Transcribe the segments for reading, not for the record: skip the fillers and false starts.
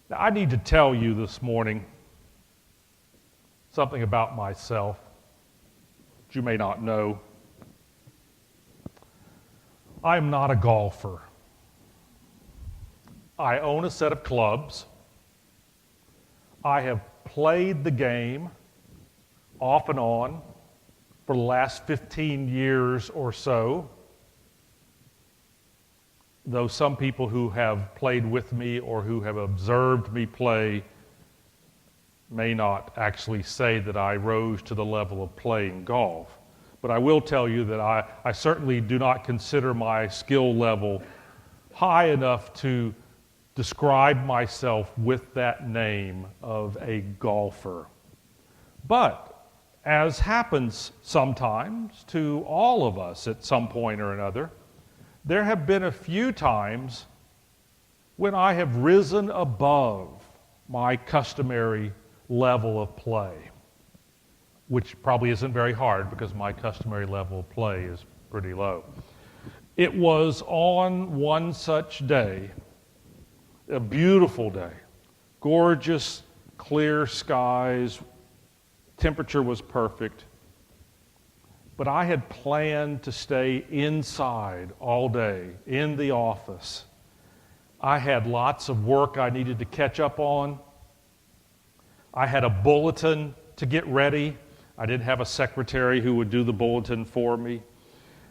Now, I need to tell you this morning something about myself that you may not know. I am not a golfer. I own a set of clubs. I have played the game off and on for the last 15 years or so, though some people who have played with me or who have observed me play may not actually say that I rose to the level of playing golf. But I will tell you that I certainly do not consider my skill level high enough to describe myself with that name of a golfer. But as happens sometimes to all of us at some point or another, there have been a few times when I have risen above my customary level of play, which probably isn't very hard because my customary level of play is pretty low. It was on one such day, a beautiful day, gorgeous, clear skies, temperature was perfect, but I had planned to stay inside all day in the office. I had lots of work I needed to catch up on. I had a bulletin to get ready. I didn't have a secretary who would do the bulletin for me.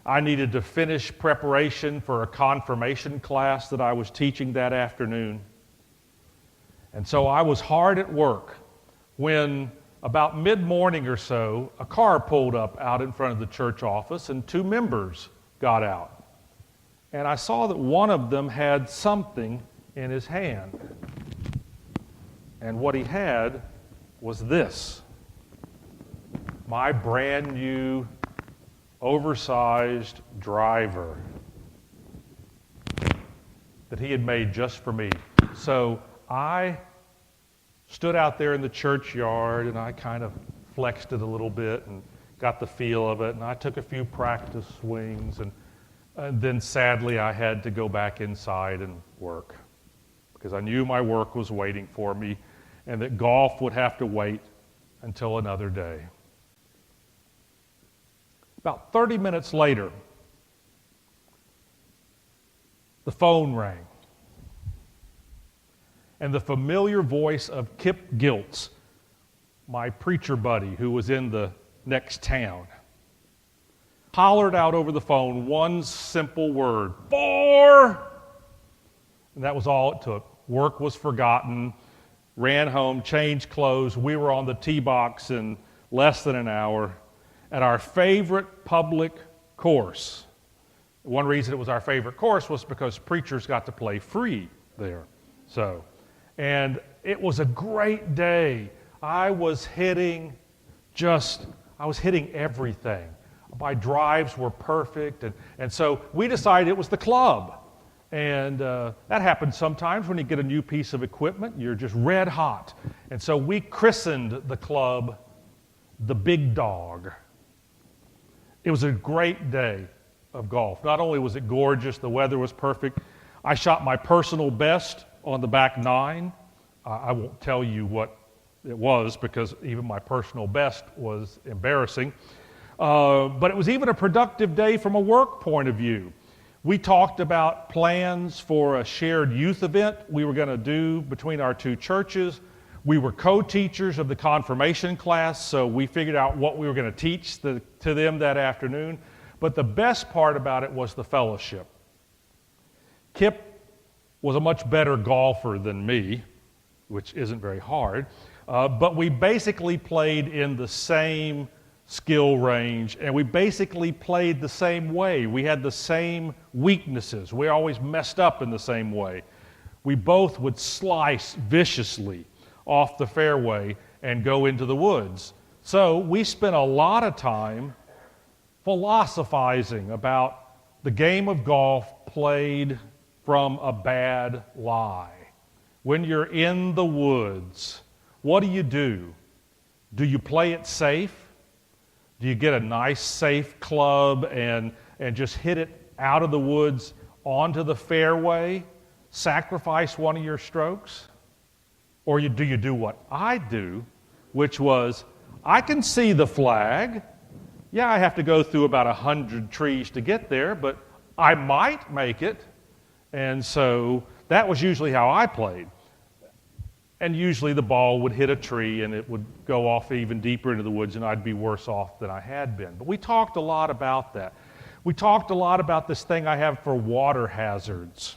I needed to finish preparation for a confirmation class that I was teaching that afternoon. And so I was hard at work when about mid-morning or so, a car pulled up out in front of the church office and two members got out. And I saw that one of them had something in his hand. And what he had was this: my brand new, oversized driver that he had made just for me. So I stood out there in the churchyard and I kind of flexed it a little bit and got the feel of it, and I took a few practice swings, and then sadly I had to go back inside and work because I knew my work was waiting for me and that golf would have to wait until another day. About 30 minutes later, the phone rang. And the familiar voice of Kip Giltz, my preacher buddy who was in the next town, hollered out over the phone one simple word: 4! And that was all it took. Work was forgotten, ran home, changed clothes. We were on the tee box in less than an hour at our favorite public course. One reason it was our favorite course was because preachers got to play free there. And it was a great day. I was hitting everything. My drives were perfect. And so we decided it was the club. And that happens sometimes when you get a new piece of equipment. You're just red hot. And so we christened the club the Big Dog. It was a great day of golf. Not only was it gorgeous, the weather was perfect. I shot my personal best on the back nine. I won't tell you what it was because even my personal best was embarrassing. But it was even a productive day from a work point of view. We talked about plans for a shared youth event we were going to do between our two churches. We were co-teachers of the confirmation class, so we figured out what we were going to teach to them that afternoon. But the best part about it was the fellowship. Kip was a much better golfer than me, which isn't very hard, but we basically played in the same skill range, and we basically played the same way. We had the same weaknesses. We always messed up in the same way. We both would slice viciously off the fairway and go into the woods. So we spent a lot of time philosophizing about the game of golf played from a bad lie. When you're in the woods, what do? Do you play it safe? Do you get a nice, safe club and just hit it out of the woods onto the fairway, sacrifice one of your strokes? Or do you do what I do, which was, I can see the flag. Yeah, I have to go through about 100 trees to get there, but I might make it. And so that was usually how I played. And usually the ball would hit a tree and it would go off even deeper into the woods and I'd be worse off than I had been. But we talked a lot about that. We talked a lot about this thing I have for water hazards.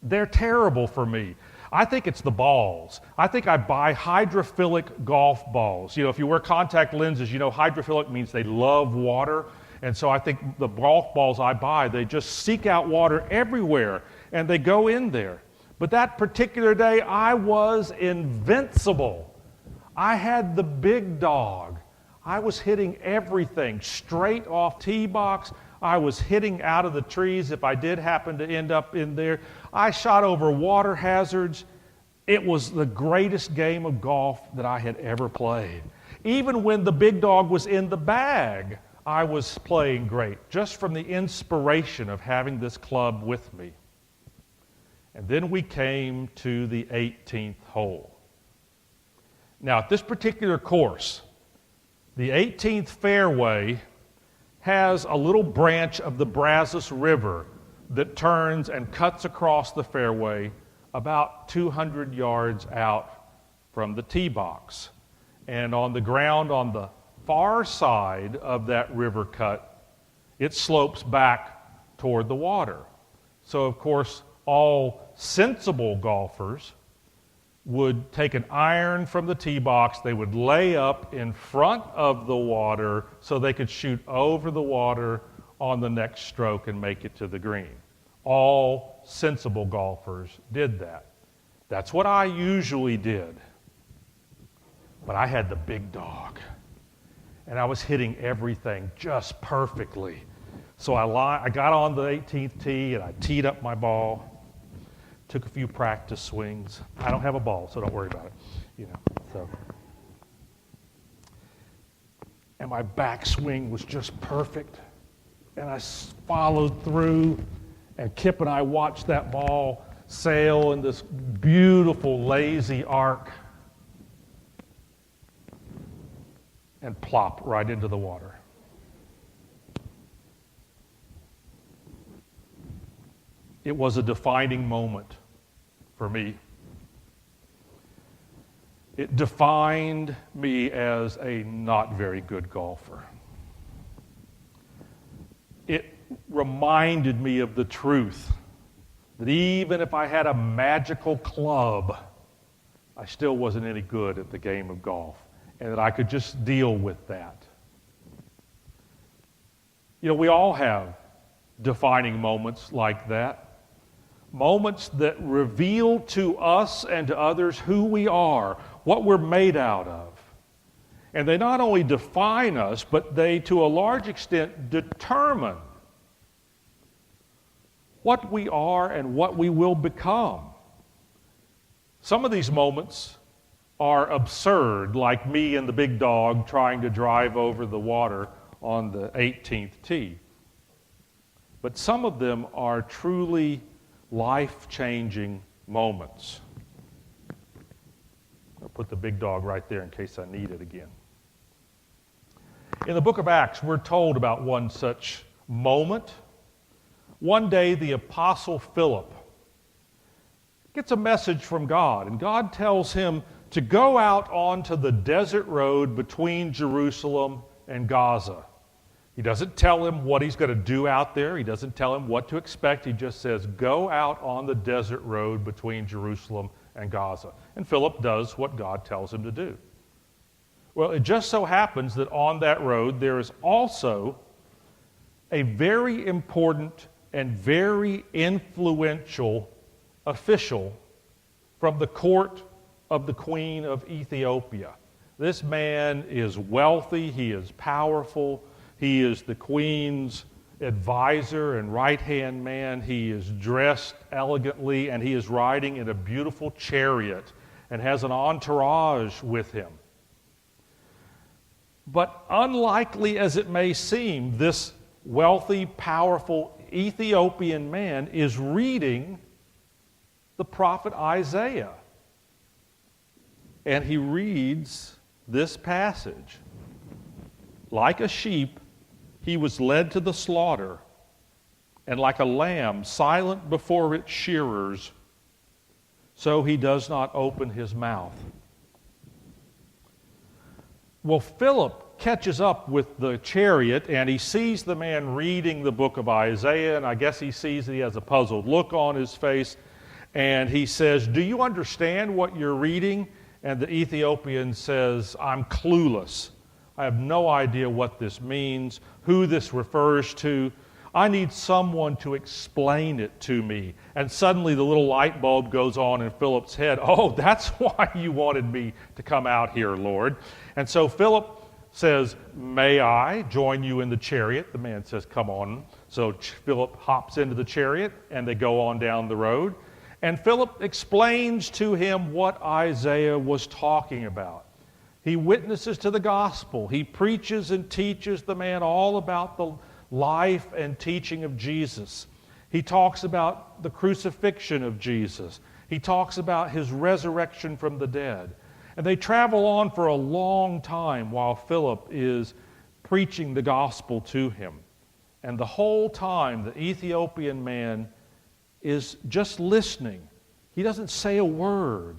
They're terrible for me. I think it's the balls. I think I buy hydrophilic golf balls. You know, if you wear contact lenses, you know hydrophilic means they love water. And so I think the golf balls I buy, they just seek out water everywhere and they go in there. But that particular day, I was invincible. I had the big dog. I was hitting everything straight off tee box. I was hitting out of the trees if I did happen to end up in there. I shot over water hazards. It was the greatest game of golf that I had ever played. Even when the big dog was in the bag, I was playing great, just from the inspiration of having this club with me. And then we came to the 18th hole. Now, at this particular course, the 18th fairway has a little branch of the Brazos River that turns and cuts across the fairway about 200 yards out from the tee box. And on the ground on the far side of that river cut, it slopes back toward the water. So, of course, all sensible golfers would take an iron from the tee box, they would lay up in front of the water so they could shoot over the water on the next stroke and make it to the green. All sensible golfers did that. That's what I usually did. But I had the big dog, and I was hitting everything just perfectly. So I got on the 18th tee and I teed up my ball. Took a few practice swings. I don't have a ball, so don't worry about it. You know, so. And my backswing was just perfect. And I followed through, and Kip and I watched that ball sail in this beautiful lazy arc and plop right into the water. It was a defining moment for me. It defined me as a not very good golfer. It reminded me of the truth that even if I had a magical club, I still wasn't any good at the game of golf, and that I could just deal with that. You know, we all have defining moments like that. Moments that reveal to us and to others who we are, what we're made out of. And they not only define us, but they, to a large extent, determine what we are and what we will become. Some of these moments are absurd, like me and the big dog trying to drive over the water on the 18th tee. But some of them are truly life-changing moments. I'll put the big dog right there in case I need it again. In the book of Acts, we're told about one such moment. One day, the apostle Philip gets a message from God, and God tells him to go out onto the desert road between Jerusalem and Gaza. He doesn't tell him what he's going to do out there. He doesn't tell him what to expect. He just says, go out on the desert road between Jerusalem and Gaza. And Philip does what God tells him to do. Well, it just so happens that on that road there is also a very important and very influential official from the court of the Queen of Ethiopia. This man is wealthy, he is powerful, he is the Queen's advisor and right-hand man. He is dressed elegantly, and he is riding in a beautiful chariot and has an entourage with him. But unlikely as it may seem, this wealthy, powerful Ethiopian man is reading the prophet Isaiah. and he reads this passage. Like a sheep, he was led to the slaughter, and like a lamb silent before its shearers, so he does not open his mouth. Well, Philip catches up with the chariot, and he sees the man reading the book of Isaiah, and I guess he sees that he has a puzzled look on his face, and he says, "Do you understand what you're reading?" And the Ethiopian says, "I'm clueless. I have no idea what this means, who this refers to. I need someone to explain it to me." And suddenly the little light bulb goes on in Philip's head. "Oh, that's why you wanted me to come out here, Lord." And so Philip says, "May I join you in the chariot?" The man says, "Come on." So Philip hops into the chariot, and they go on down the road. And Philip explains to him what Isaiah was talking about. He witnesses to the gospel. He preaches and teaches the man all about the life and teaching of Jesus. He talks about the crucifixion of Jesus. He talks about his resurrection from the dead. And they travel on for a long time while Philip is preaching the gospel to him. And the whole time, the Ethiopian man is just listening. He doesn't say a word.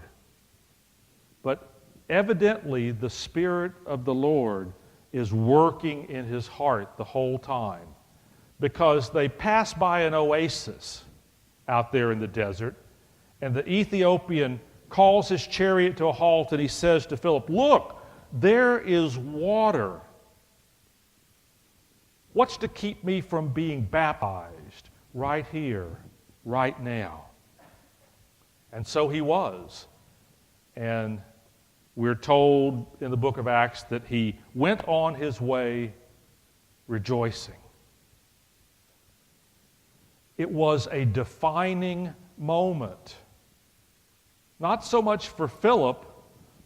But evidently, the Spirit of the Lord is working in his heart the whole time, because they pass by an oasis out there in the desert, and the Ethiopian calls his chariot to a halt, and he says to Philip, "Look, there is water. What's to keep me from being baptized right here, right now?" And so he was. And we're told in the book of Acts that he went on his way rejoicing. It was a defining moment, not so much for Philip,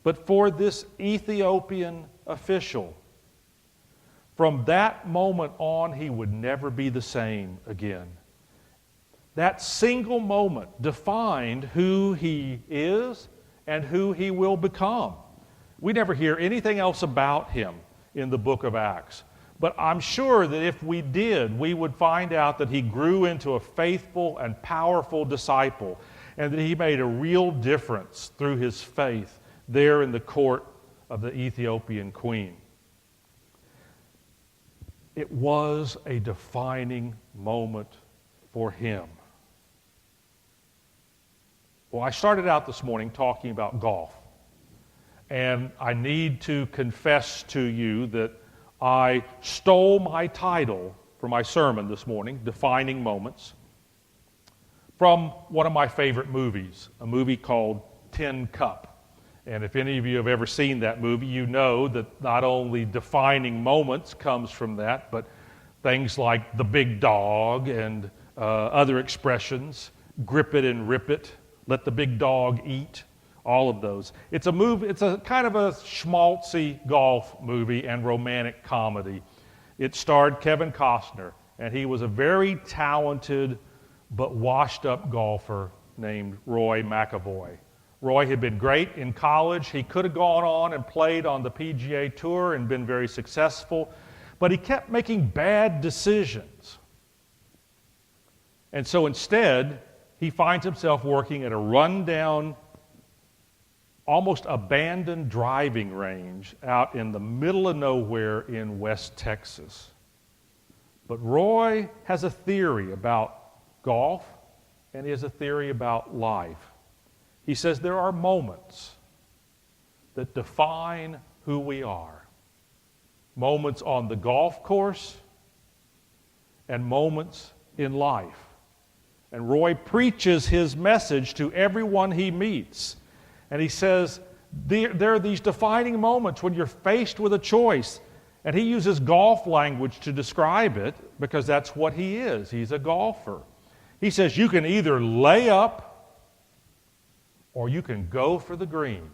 but for this Ethiopian official. From that moment on, he would never be the same again. That single moment defined who he is and who he will become. We never hear anything else about him in the book of Acts. But I'm sure that if we did, we would find out that he grew into a faithful and powerful disciple, and that he made a real difference through his faith there in the court of the Ethiopian queen. It was a defining moment for him. Well, I started out this morning talking about golf. And I need to confess to you that I stole my title for my sermon this morning, Defining Moments, from one of my favorite movies, a movie called Tin Cup. And if any of you have ever seen that movie, you know that not only defining moments comes from that, but things like the big dog and other expressions, grip it and rip it, let the big dog eat, all of those. It's a kind of a schmaltzy golf movie and romantic comedy. It starred Kevin Costner, and he was a very talented but washed-up golfer named Roy McIlroy. Roy had been great in college. He could have gone on and played on the PGA Tour and been very successful, but he kept making bad decisions. And so instead, he finds himself working at a rundown, almost abandoned driving range out in the middle of nowhere in West Texas. But Roy has a theory about golf, and he has a theory about life. He says there are moments that define who we are. Moments on the golf course and moments in life. And Roy preaches his message to everyone he meets. And he says there are these defining moments when you're faced with a choice. And he uses golf language to describe it because that's what he is. He's a golfer. He says you can either lay up or you can go for the green.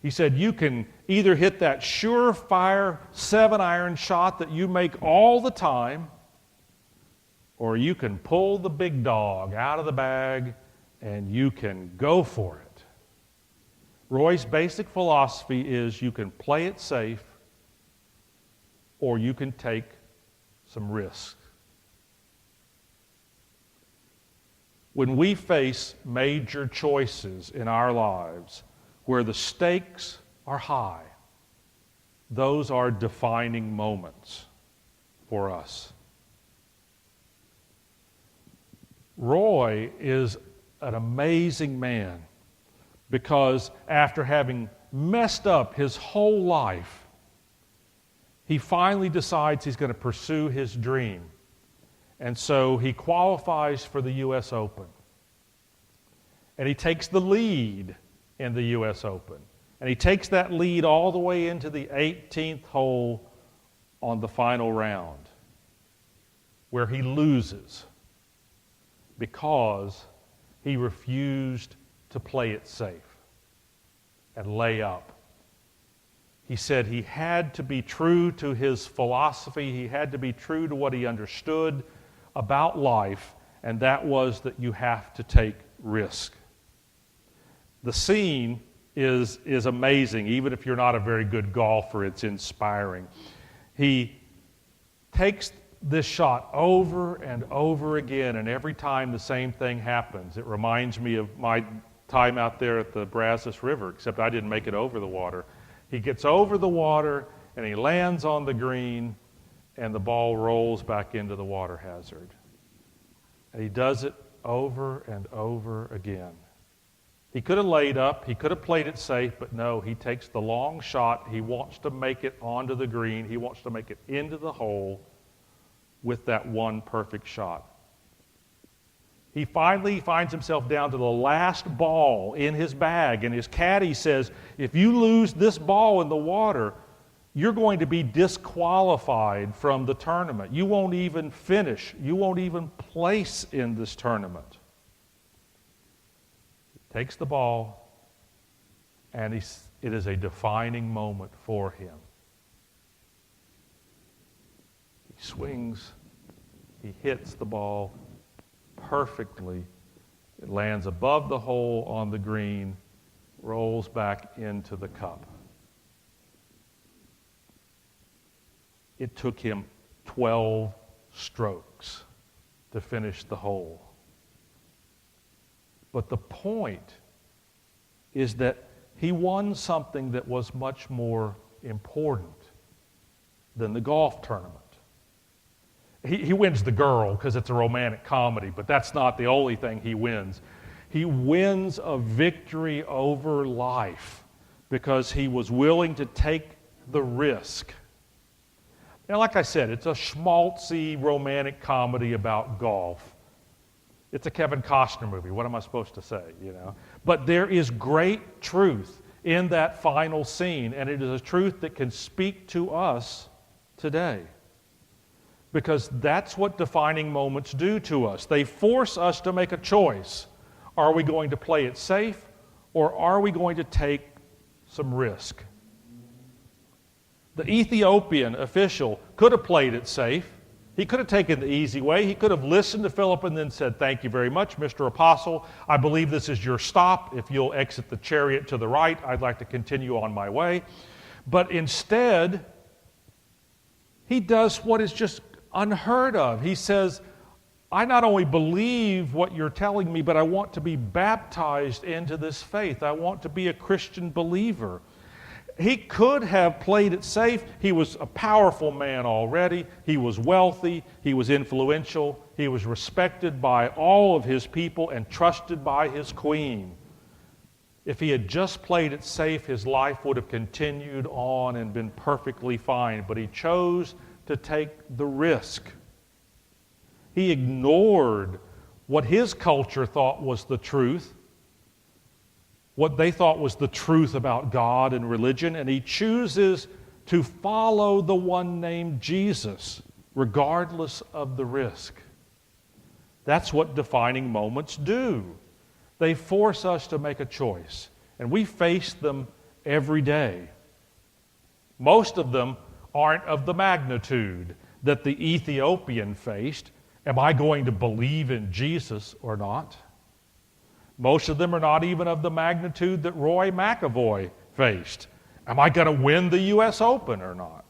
He said you can either hit that surefire 7-iron shot that you make all the time, or you can pull the big dog out of the bag and you can go for it. Roy's basic philosophy is you can play it safe or you can take some risks. When we face major choices in our lives where the stakes are high, those are defining moments for us. Roy is an amazing man because after having messed up his whole life, he finally decides he's going to pursue his dream. And so he qualifies for the U.S. Open. And he takes the lead in the U.S. Open. And he takes that lead all the way into the 18th hole on the final round, where he loses because he refused to play it safe and lay up. He said he had to be true to his philosophy. He had to be true to what he understood about life, and that was that you have to take risk. The scene is amazing. Even if you're not a very good golfer, it's inspiring. He takes this shot over and over again, and every time the same thing happens. It reminds me of my time out there at the Brazos River, except I didn't make it over the water. He gets over the water, and he lands on the green, and the ball rolls back into the water hazard. And he does it over and over again. He could have laid up, he could have played it safe, but no, he takes the long shot. He wants to make it onto the green. He wants to make it into the hole with that one perfect shot. He finally finds himself down to the last ball in his bag, and his caddy says, if you lose this ball in the water, you're going to be disqualified from the tournament. You won't even finish. You won't even place in this tournament. He takes the ball, and it is a defining moment for him. He swings, he hits the ball perfectly. It lands above the hole on the green, rolls back into the cup. It took him 12 strokes to finish the hole. But the point is that he won something that was much more important than the golf tournament. He wins the girl because it's a romantic comedy, but that's not the only thing he wins. He wins a victory over life because he was willing to take the risk. Now, like I said, it's a schmaltzy romantic comedy about golf. It's a Kevin Costner movie. What am I supposed to say, you know? But there is great truth in that final scene, and it is a truth that can speak to us today. Because that's what defining moments do to us. They force us to make a choice. Are we going to play it safe, or are we going to take some risk? The Ethiopian official could have played it safe. He could have taken the easy way. He could have listened to Philip and then said, thank you very much, Mr. Apostle. I believe this is your stop. If you'll exit the chariot to the right, I'd like to continue on my way. But instead, he does what is just unheard of. He says, I not only believe what you're telling me, but I want to be baptized into this faith. I want to be a Christian believer. He could have played it safe. He was a powerful man already. He was wealthy. He was influential. He was respected by all of his people and trusted by his queen. If he had just played it safe, his life would have continued on and been perfectly fine. But he chose to take the risk. He ignored what his culture thought was the truth, what they thought was the truth about God and religion, and he chooses to follow the one named Jesus, regardless of the risk. That's what defining moments do. They force us to make a choice, and we face them every day. Most of them aren't of the magnitude that the Ethiopian faced. Am I going to believe in Jesus or not? Most of them are not even of the magnitude that Roy McAvoy faced. Am I going to win the U.S. Open or not?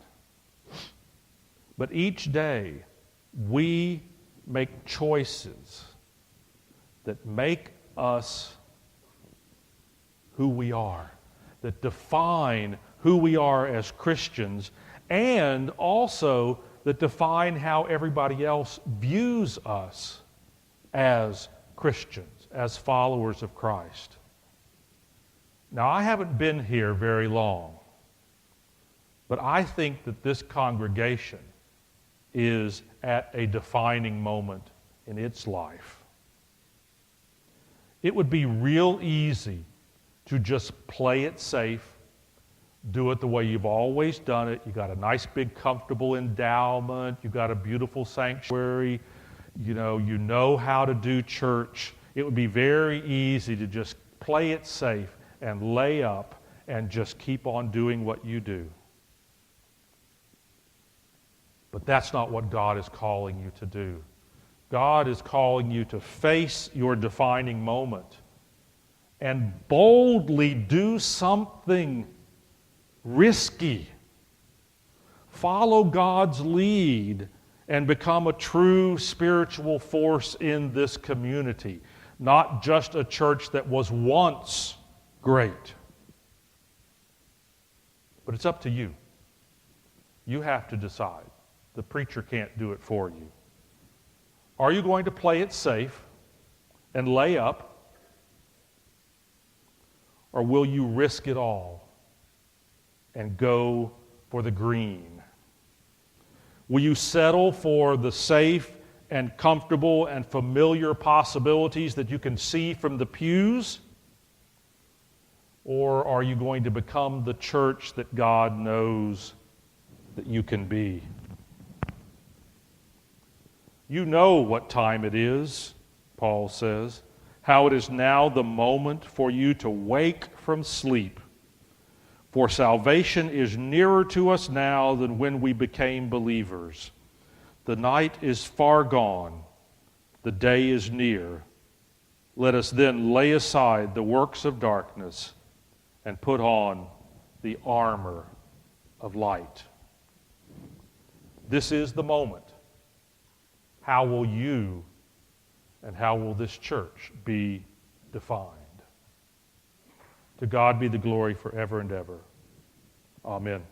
But each day, we make choices that make us who we are, that define who we are as Christians, and also that define how everybody else views us as Christians, as followers of Christ. Now, I haven't been here very long, but I think that this congregation is at a defining moment in its life. It would be real easy to just play it safe, do it the way you've always done it. You got a nice big comfortable endowment, you got a beautiful sanctuary, you know how to do church. It would be very easy to just play it safe and lay up and just keep on doing what you do. But that's not what God is calling you to do. God is calling you to face your defining moment and boldly do something risky. Follow God's lead and become a true spiritual force in this community, not just a church that was once great. But it's up to you. You have to decide. The preacher can't do it for you. Are you going to play it safe and lay up, or will you risk it all and go for the green? Will you settle for the safe and comfortable and familiar possibilities that you can see from the pews? Or are you going to become the church that God knows that you can be? You know what time it is, Paul says, how it is now the moment for you to wake from sleep. For salvation is nearer to us now than when we became believers. The night is far gone, the day is near. Let us then lay aside the works of darkness and put on the armor of light. This is the moment. How will you and how will this church be defined? To God be the glory forever and ever. Amen.